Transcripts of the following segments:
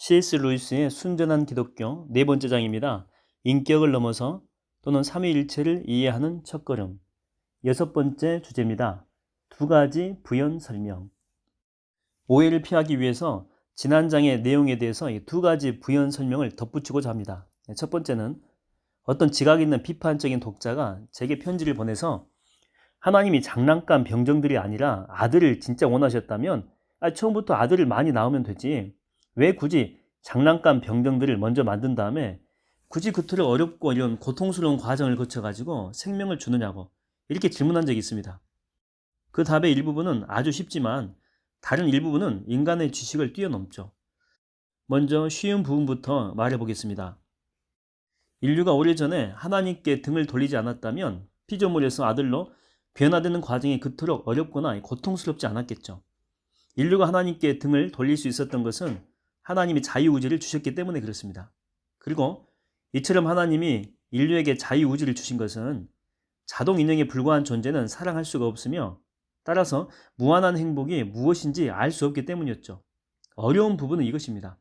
C.S. 루이스의 순전한 기독교 네 번째 장입니다. 인격을 넘어서 또는 삼위일체를 이해하는 첫걸음. 여섯 번째 주제입니다. 두 가지 부연 설명. 오해를 피하기 위해서 지난 장의 내용에 대해서 이 두 가지 부연 설명을 덧붙이고자 합니다. 첫 번째는 어떤 지각 있는 비판적인 독자가 제게 편지를 보내서 하나님이 장난감 병정들이 아니라 아들을 진짜 원하셨다면 처음부터 아들을 많이 낳으면 되지. 왜 굳이 장난감 병정들을 먼저 만든 다음에 굳이 그토록 어렵고 이런 고통스러운 과정을 거쳐가지고 생명을 주느냐고 이렇게 질문한 적이 있습니다. 그 답의 일부분은 아주 쉽지만 다른 일부분은 인간의 지식을 뛰어넘죠. 먼저 쉬운 부분부터 말해보겠습니다. 인류가 오래전에 하나님께 등을 돌리지 않았다면 피조물에서 아들로 변화되는 과정이 그토록 어렵거나 고통스럽지 않았겠죠. 인류가 하나님께 등을 돌릴 수 있었던 것은 하나님이 자유의지를 주셨기 때문에 그렇습니다. 그리고 이처럼 하나님이 인류에게 자유의지를 주신 것은 자동 인형에 불과한 존재는 사랑할 수가 없으며 따라서 무한한 행복이 무엇인지 알 수 없기 때문이었죠. 어려운 부분은 이것입니다.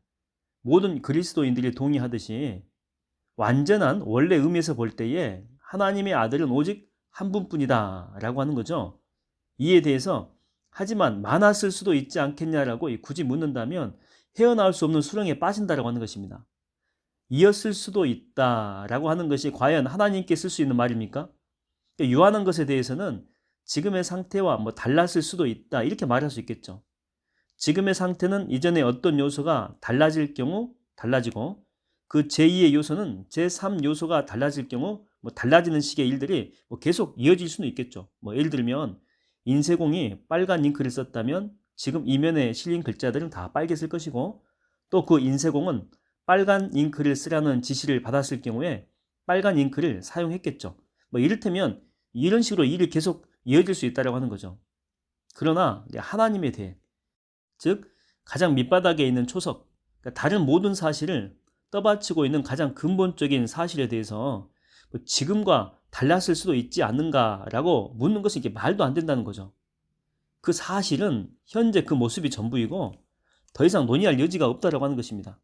모든 그리스도인들이 동의하듯이 완전한 원래 의미에서 볼 때에 하나님의 아들은 오직 한 분뿐이다 라고 하는 거죠. 이에 대해서 하지만 많았을 수도 있지 않겠냐라고 굳이 묻는다면 헤어나올 수 없는 수렁에 빠진다라고 하는 것입니다. 이었을 수도 있다라고 하는 것이 과연 하나님께 쓸 수 있는 말입니까? 유한한 것에 대해서는 지금의 상태와 달랐을 수도 있다 이렇게 말할 수 있겠죠. 지금의 상태는 이전의 어떤 요소가 달라질 경우 달라지고 그 제2의 요소는 제3 요소가 달라질 경우 달라지는 식의 일들이 계속 이어질 수는 있겠죠. 예를 들면 인쇄공이 빨간 잉크를 썼다면 지금 이면에 실린 글자들은 다 빨개질 것이고 또 그 인쇄공은 빨간 잉크를 쓰라는 지시를 받았을 경우에 빨간 잉크를 사용했겠죠. 이를테면 이런 식으로 일이 계속 이어질 수 있다고 하는 거죠. 그러나 하나님에 대해 즉 가장 밑바닥에 있는 초석, 그러니까 다른 모든 사실을 떠받치고 있는 가장 근본적인 사실에 대해서 지금과 달랐을 수도 있지 않는가라고 묻는 것은 이게 말도 안 된다는 거죠. 그 사실은 현재 그 모습이 전부이고 더 이상 논의할 여지가 없다라고 하는 것입니다.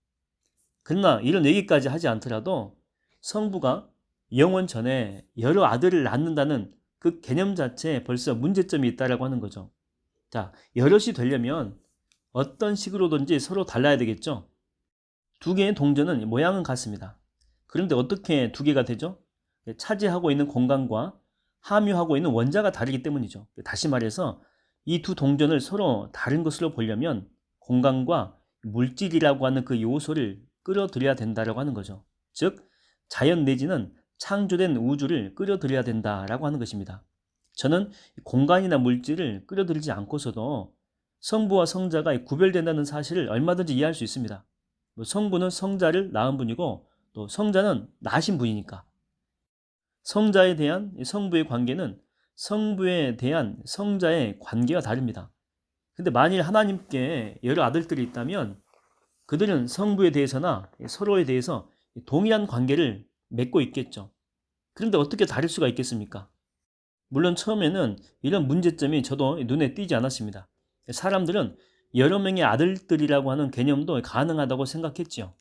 그러나 이런 얘기까지 하지 않더라도 성부가 영원 전에 여러 아들을 낳는다는 그 개념 자체에 벌써 문제점이 있다라고 하는 거죠. 자, 여럿이 되려면 어떤 식으로든지 서로 달라야 되겠죠. 두 개의 동전은 모양은 같습니다. 그런데 어떻게 두 개가 되죠? 차지하고 있는 공간과 함유하고 있는 원자가 다르기 때문이죠. 다시 말해서 이 두 동전을 서로 다른 것으로 보려면 공간과 물질이라고 하는 그 요소를 끌어들여야 된다라고 하는 거죠. 즉 자연 내지는 창조된 우주를 끌어들여야 된다라고 하는 것입니다. 저는 공간이나 물질을 끌어들이지 않고서도 성부와 성자가 구별된다는 사실을 얼마든지 이해할 수 있습니다. 성부는 성자를 낳은 분이고 또 성자는 낳으신 분이니까 성자에 대한 성부의 관계는 성부에 대한 성자의 관계와 다릅니다. 근데 만일 하나님께 여러 아들들이 있다면 그들은 성부에 대해서나 서로에 대해서 동일한 관계를 맺고 있겠죠. 그런데 어떻게 다를 수가 있겠습니까? 물론 처음에는 이런 문제점이 저도 눈에 띄지 않았습니다. 사람들은 여러 명의 아들들이라고 하는 개념도 가능하다고 생각했죠.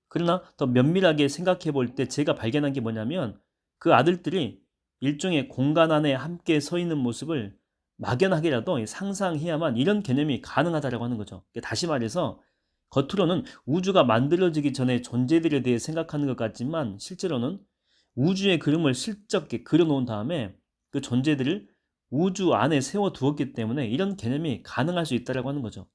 그러나 더 면밀하게 생각해 볼 때 제가 발견한 게 뭐냐면 그 아들들이 일종의 공간 안에 함께 서 있는 모습을 막연하게라도 상상해야만 이런 개념이 가능하다고 하는 거죠. 다시 말해서 겉으로는 우주가 만들어지기 전에 존재들에 대해 생각하는 것 같지만 실제로는 우주의 그림을 슬쩍 그려놓은 다음에 그 존재들을 우주 안에 세워두었기 때문에 이런 개념이 가능할 수 있다고 하는 거죠.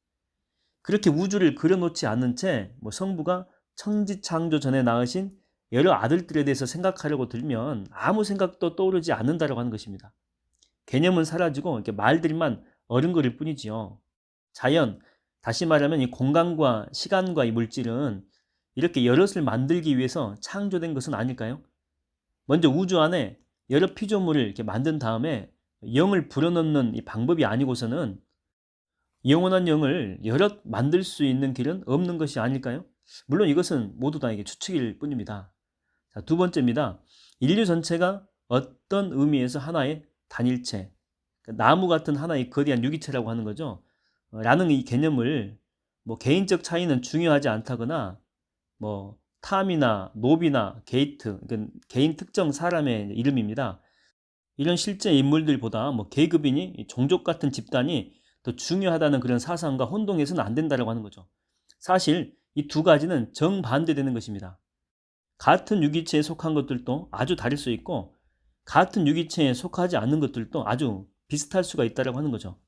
그렇게 우주를 그려놓지 않는 채 성부가 천지창조 전에 낳으신 여러 아들들에 대해서 생각하려고 들면 아무 생각도 떠오르지 않는다고 하는 것입니다. 개념은 사라지고 이렇게 말들만 어른거릴 뿐이지요. 자연, 다시 말하면 이 공간과 시간과 이 물질은 이렇게 여럿을 만들기 위해서 창조된 것은 아닐까요? 먼저 우주 안에 여러 피조물을 이렇게 만든 다음에 영을 불어넣는 이 방법이 아니고서는 영원한 영을 여럿 만들 수 있는 길은 없는 것이 아닐까요? 물론 이것은 모두 다 이게 추측일 뿐입니다. 자, 두 번째입니다. 인류 전체가 어떤 의미에서 하나의 단일체, 나무 같은 하나의 거대한 유기체라고 하는 거죠. 라는 이 개념을 뭐 개인적 차이는 중요하지 않다거나 뭐 탐이나 노비나 게이트, 그러니까 개인 특정 사람의 이름입니다. 이런 실제 인물들보다 뭐 계급이니 종족 같은 집단이 더 중요하다는 그런 사상과 혼동해서는 안 된다라고 하는 거죠. 사실 이 두 가지는 정반대되는 것입니다. 같은 유기체에 속한 것들도 아주 다를 수 있고 같은 유기체에 속하지 않는 것들도 아주 비슷할 수가 있다고 하는 거죠.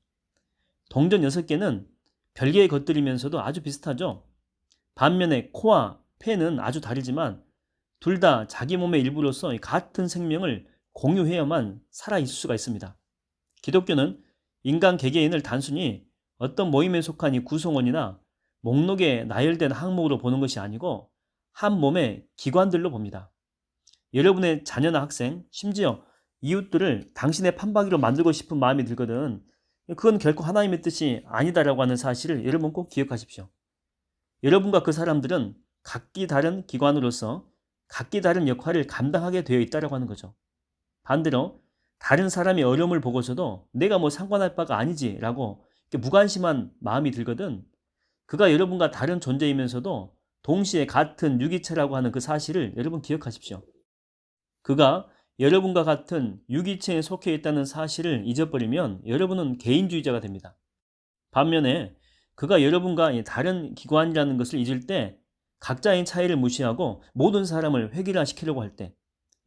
동전 6개는 별개의 것들이면서도 아주 비슷하죠. 반면에 코와 폐는 아주 다르지만 둘 다 자기 몸의 일부로서 같은 생명을 공유해야만 살아있을 수가 있습니다. 기독교는 인간 개개인을 단순히 어떤 모임에 속한 이 구성원이나 목록에 나열된 항목으로 보는 것이 아니고 한 몸의 기관들로 봅니다. 여러분의 자녀나 학생, 심지어 이웃들을 당신의 판박이로 만들고 싶은 마음이 들거든. 그건 결코 하나님의 뜻이 아니다라고 하는 사실을 여러분 꼭 기억하십시오. 여러분과 그 사람들은 각기 다른 기관으로서 각기 다른 역할을 감당하게 되어 있다고 하는 거죠. 반대로 다른 사람이 어려움을 보고서도 내가 뭐 상관할 바가 아니지라고 무관심한 마음이 들거든. 그가 여러분과 다른 존재이면서도 동시에 같은 유기체라고 하는 그 사실을 여러분 기억하십시오. 그가 여러분과 같은 유기체에 속해 있다는 사실을 잊어버리면 여러분은 개인주의자가 됩니다. 반면에 그가 여러분과 다른 기관이라는 것을 잊을 때 각자의 차이를 무시하고 모든 사람을 획일화시키려고 할 때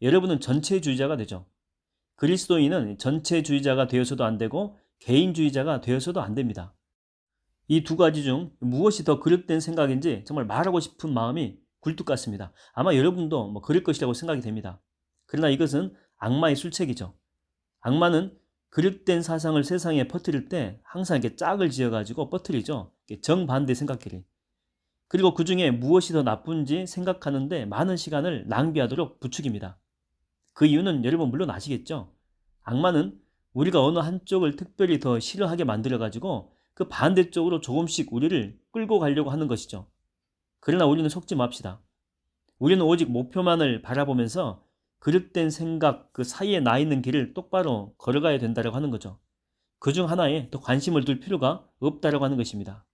여러분은 전체주의자가 되죠. 그리스도인은 전체주의자가 되어서도 안 되고 개인주의자가 되어서도 안 됩니다. 이 두 가지 중 무엇이 더 그릇된 생각인지 정말 말하고 싶은 마음이 굴뚝 같습니다. 아마 여러분도 그럴 것이라고 생각이 됩니다. 그러나 이것은 악마의 술책이죠. 악마는 그릇된 사상을 세상에 퍼뜨릴 때 항상 이렇게 짝을 지어가지고 퍼뜨리죠. 정반대 생각끼리. 그리고 그 중에 무엇이 더 나쁜지 생각하는데 많은 시간을 낭비하도록 부추깁니다. 그 이유는 여러분 물론 아시겠죠? 악마는 우리가 어느 한쪽을 특별히 더 싫어하게 만들어가지고 그 반대쪽으로 조금씩 우리를 끌고 가려고 하는 것이죠. 그러나 우리는 속지 맙시다. 우리는 오직 목표만을 바라보면서 그릇된 생각 그 사이에 나 있는 길을 똑바로 걸어가야 된다고 하는 거죠. 그 중 하나에 더 관심을 둘 필요가 없다고 하는 것입니다.